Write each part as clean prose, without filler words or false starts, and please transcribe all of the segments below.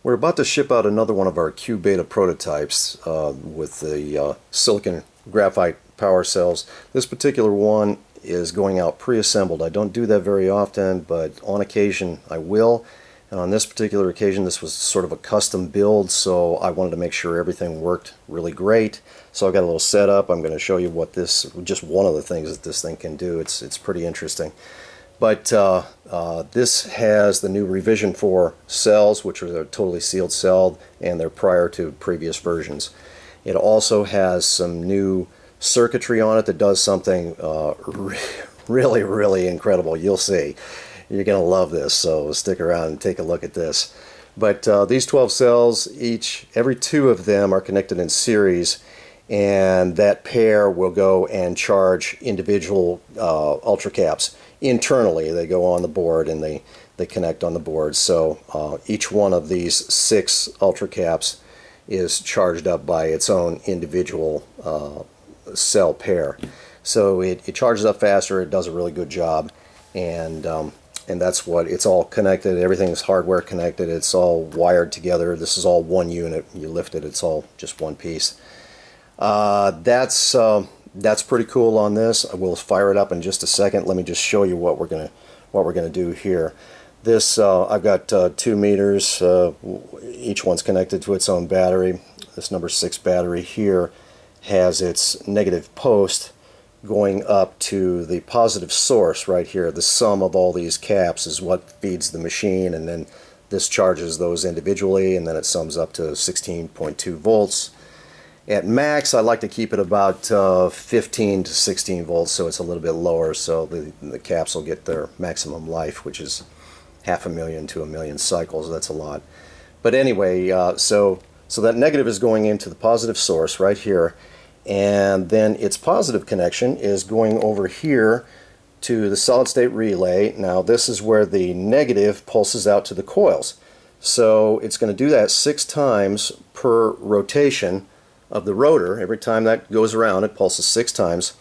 We're about to ship out another one of our Q beta prototypes with the silicon graphite power cells. This particular one is going out pre-assembled. I don't do that very often, but on occasion I will. And on this particular occasion, this was sort of a custom build, so I wanted to make sure everything worked really great. So I've got a little setup. I'm going to show you what this, just one of the things that this thing can do. It's pretty interesting. But this has the new revision 4 cells, which are a totally sealed cell, and they're prior to previous versions. It also has some new circuitry on it that does something really, really incredible. You'll see. You're going to love this, so stick around and take a look at this. But these 12 cells, every 2 of them are connected in series, and that pair will go and charge individual ultra caps. Internally, they go on the board and they connect on the board. So each one of these 6 ultra caps is charged up by its own individual cell pair. So it charges up faster. It does a really good job, and that's what it's all connected. Everything's hardware connected. It's all wired together. This is all one unit. You lift it, it's all just one piece. That's pretty cool on this. We'll fire it up in just a second. Let me just show you what we're gonna do here. This I've got 2 meters. Each one's connected to its own battery. This number 6 battery here has its negative post going up to the positive source right here. The sum of all these caps is what feeds the machine, and then this charges those individually, and then it sums up to 16.2 volts. At max, I like to keep it about 15 to 16 volts, so it's a little bit lower, so the caps will get their maximum life, which is 500,000 to 1,000,000 cycles. That's a lot. But anyway, so that negative is going into the positive source right here, and then its positive connection is going over here to the solid state relay. Now this is where the negative pulses out to the coils. So it's going to do that 6 times per rotation of the rotor. Every time that goes around, it pulses 6 times,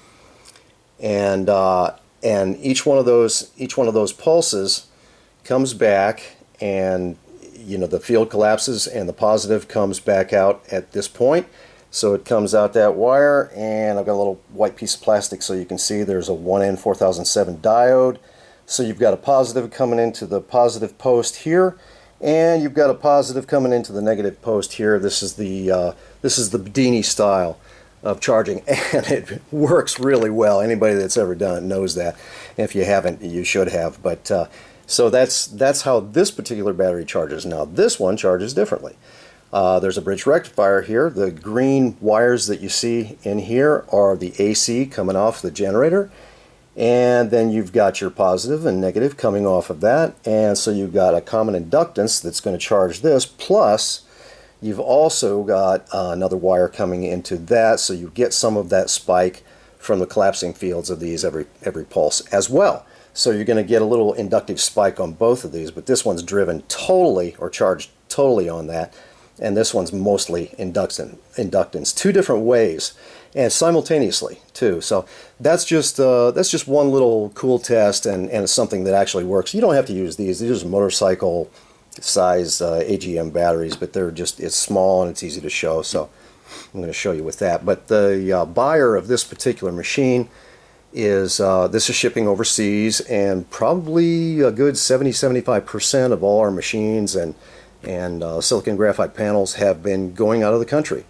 and each one of those pulses comes back, and the field collapses, and the positive comes back out at this point. So it comes out that wire, and I've got a little white piece of plastic so you can see there's a 1N4007 diode. So you've got a positive coming into the positive post here, and you've got a positive coming into the negative post here. This is the Bedini style of charging, and it works really well. Anybody that's ever done it knows that. If you haven't, you should have. But so that's how this particular battery charges. Now this one charges differently. There's a bridge rectifier here. The green wires that you see in here are the AC coming off the generator, and then you've got your positive and negative coming off of that, and so you've got a common inductance that's going to charge this, plus you've also got another wire coming into that, so you get some of that spike from the collapsing fields of these every pulse as well. So you're going to get a little inductive spike on both of these, but this one's driven totally or charged totally on that, and this one's mostly inductance. 2 different ways, and simultaneously too. So that's just one little cool test, and it's something that actually works. You don't have to use these. These are motorcycle size AGM batteries, but it's small and it's easy to show. So I'm going to show you with that. But the buyer of this particular machine is this is shipping overseas, and probably a good 70-75% of all our machines and silicon graphite panels have been going out of the country.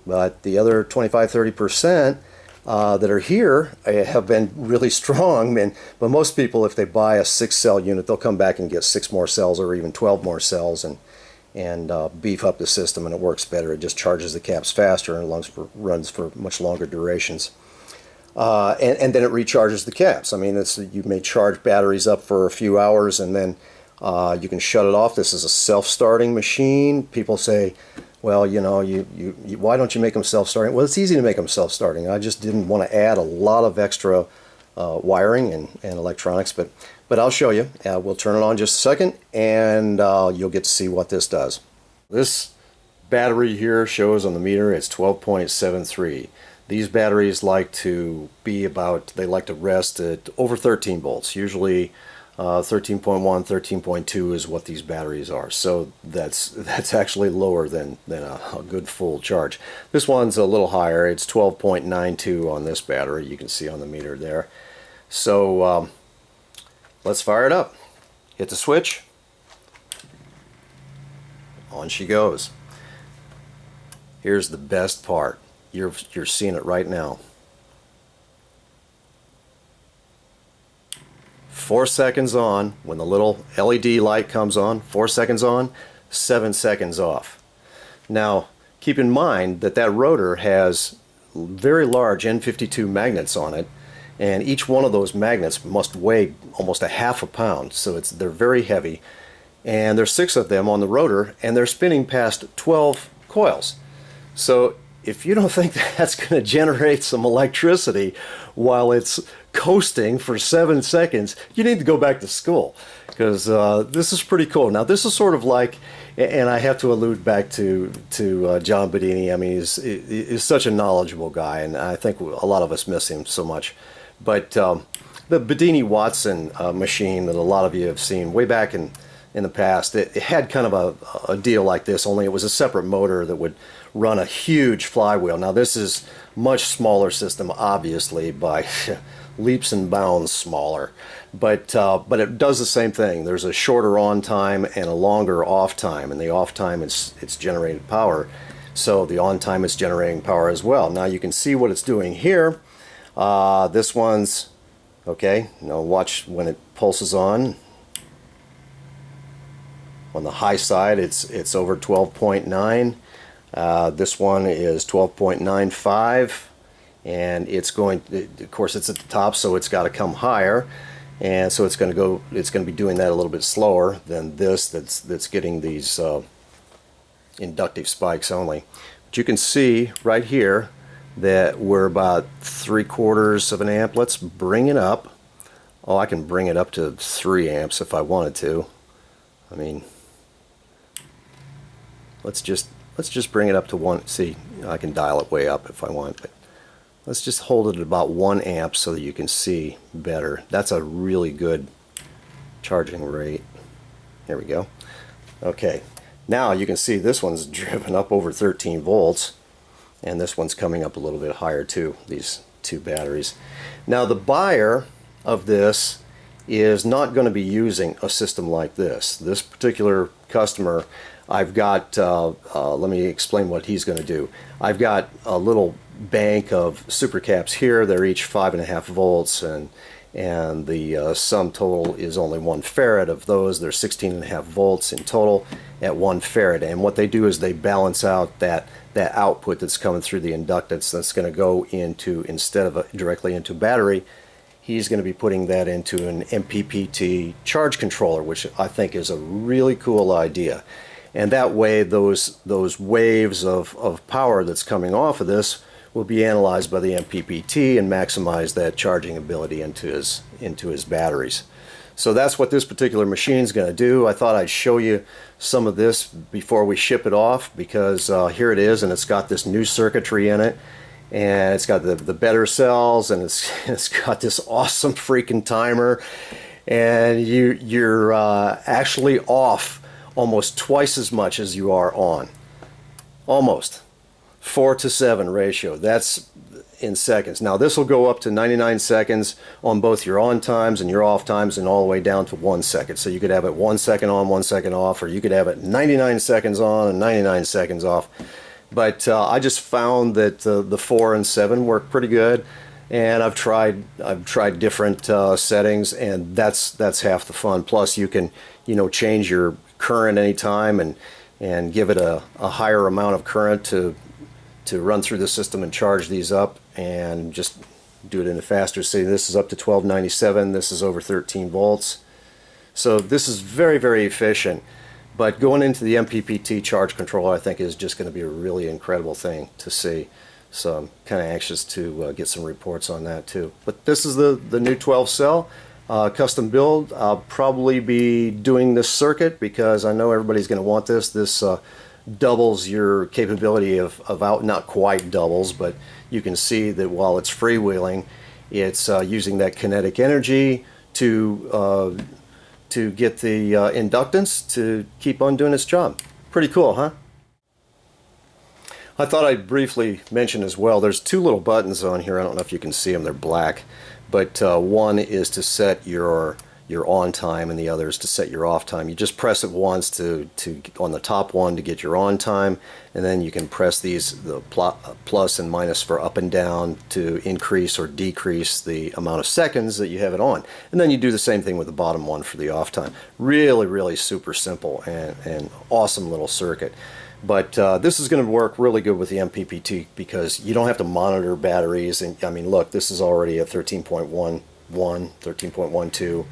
But the other 25-30% that are here have been really strong. But most people, if they buy a 6-cell unit, they'll come back and get 6 more cells or even 12 more cells and beef up the system, and it works better. It just charges the caps faster and runs for much longer durations. And then it recharges the caps. I mean, you may charge batteries up for a few hours, and then you can shut it off. This is a self-starting machine. People say, well, why don't you make them self-starting? Well, it's easy to make them self-starting. I just didn't want to add a lot of extra wiring and electronics, but I'll show you. We'll turn it on just a second, and you'll get to see what this does. This battery here shows on the meter it's 12.73. These batteries like to rest at over 13 volts. Usually 13.1, 13.2 is what these batteries are. So that's actually lower than a good full charge. This one's a little higher. It's 12.92 on this battery. You can see on the meter there. So let's fire it up. Hit the switch. On she goes. Here's the best part. You're seeing it right now. 4 seconds on, when the little LED light comes on, 4 seconds on, 7 seconds off. Now, keep in mind that that rotor has very large N52 magnets on it, and each one of those magnets must weigh almost a half a pound, so they're very heavy. And there's 6 of them on the rotor, and they're spinning past 12 coils. So if you don't think that's going to generate some electricity while it's coasting for 7 seconds, you need to go back to school, because this is pretty cool. Now this is sort of like, and I have to allude back to John Bedini. I mean, he's such a knowledgeable guy, and I think a lot of us miss him so much. But the Bedini-Watson machine that a lot of you have seen way back in the past, it had kind of a deal like this, only it was a separate motor that would run a huge flywheel. Now this is much smaller system, obviously, by leaps and bounds smaller, but it does the same thing. There's a shorter on time and a longer off time, and the off time it's generated power, so the on time is generating power as well. Now you can see what it's doing here. This one's okay. Now watch when it pulses on. On the high side, it's over 12.9. This one is 12.95, and it's going. Of course, it's at the top, so it's got to come higher, and so it's going to go. It's going to be doing that a little bit slower than this. That's getting these inductive spikes only. But you can see right here that we're about 3/4 of an amp. Let's bring it up. Oh, I can bring it up to 3 amps if I wanted to. I mean, let's just bring it up to 1. See, I can dial it way up if I want, but let's just hold it at about 1 amp so that you can see better. That's a really good charging rate. Here we go. Okay, now you can see this one's driven up over 13 volts, and this one's coming up a little bit higher too, these 2 batteries. Now the buyer of this is not going to be using a system like this. This particular customer, I've got, let me explain what he's going to do. I've got a little bank of supercaps here. They're each 5.5 volts, and the sum total is only 1 farad. Of those, they're 16.5 volts in total at 1 farad. And what they do is they balance out that output that's coming through the inductance that's going to go into, instead of directly into battery, he's going to be putting that into an MPPT charge controller, which I think is a really cool idea. And that way those waves of power that's coming off of this will be analyzed by the MPPT and maximize that charging ability into his batteries. So that's what this particular machine is going to do. I thought I'd show you some of this before we ship it off, because here it is, and it's got this new circuitry in it, and it's got the better cells, and it's got this awesome freaking timer, and you're actually off almost twice as much as you are on. Almost 4-to-7 ratio. That's in seconds. Now this will go up to 99 seconds on both your on times and your off times, and all the way down to 1 second. So you could have it 1 second on, 1 second off, or you could have it 99 seconds on and 99 seconds off. But I just found that the 4 and 7 work pretty good, and I've tried different settings, and that's half the fun. Plus you can change your current anytime and give it a higher amount of current to run through the system and charge these up, and just do it in a faster. See, this is up to 1297. This is over 13 volts. So this is very, very efficient. But going into the MPPT charge controller, I think, is just going to be a really incredible thing to see. So I'm kind of anxious to get some reports on that too. But this is the new 12 cell custom build. I'll probably be doing this circuit because I know everybody's going to want this. This doubles your capability of out, not quite doubles, but you can see that while it's freewheeling, it's using that kinetic energy to to get the inductance to keep on doing its job. Pretty cool, huh? I thought I'd briefly mention as well, there's two little buttons on here. I don't know if you can see them, they're black. But one is to set your on time and the other is to set your off time. You just press it once to on the top one to get your on time, and then you can press the plus and minus for up and down to increase or decrease the amount of seconds that you have it on. And then you do the same thing with the bottom one for the off time. Really, really super simple and awesome little circuit. But this is going to work really good with the MPPT because you don't have to monitor batteries. And I mean, look, this is already a 13.11, 13.12,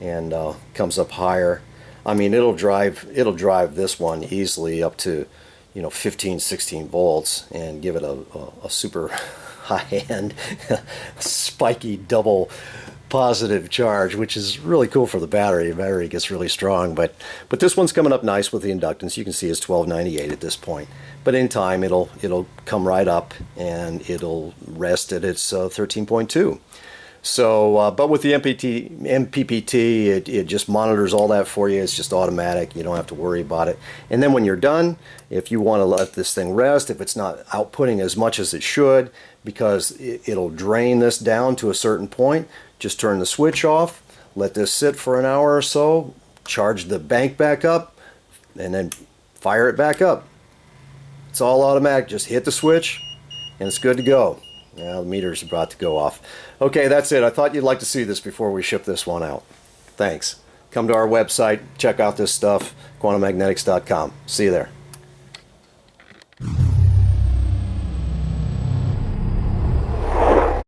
and comes up higher. I mean, it'll drive this one easily up to, 15, 16 volts and give it a super high-end, spiky double positive charge, which is really cool for the battery. The battery gets really strong, but this one's coming up nice with the inductance. You can see it's 1298 at this point, but in time it'll come right up and it'll rest at its 13.2. So, but with the MPPT, it just monitors all that for you. It's just automatic. You don't have to worry about it. And then when you're done, if you want to let this thing rest, if it's not outputting as much as it should, because it'll drain this down to a certain point, just turn the switch off, let this sit for an hour or so, charge the bank back up, and then fire it back up. It's all automatic. Just hit the switch, and it's good to go. Now the meter's about to go off. Okay, that's it. I thought you'd like to see this before we ship this one out. Thanks. Come to our website, check out this stuff, quantummagnetics.com. See you there.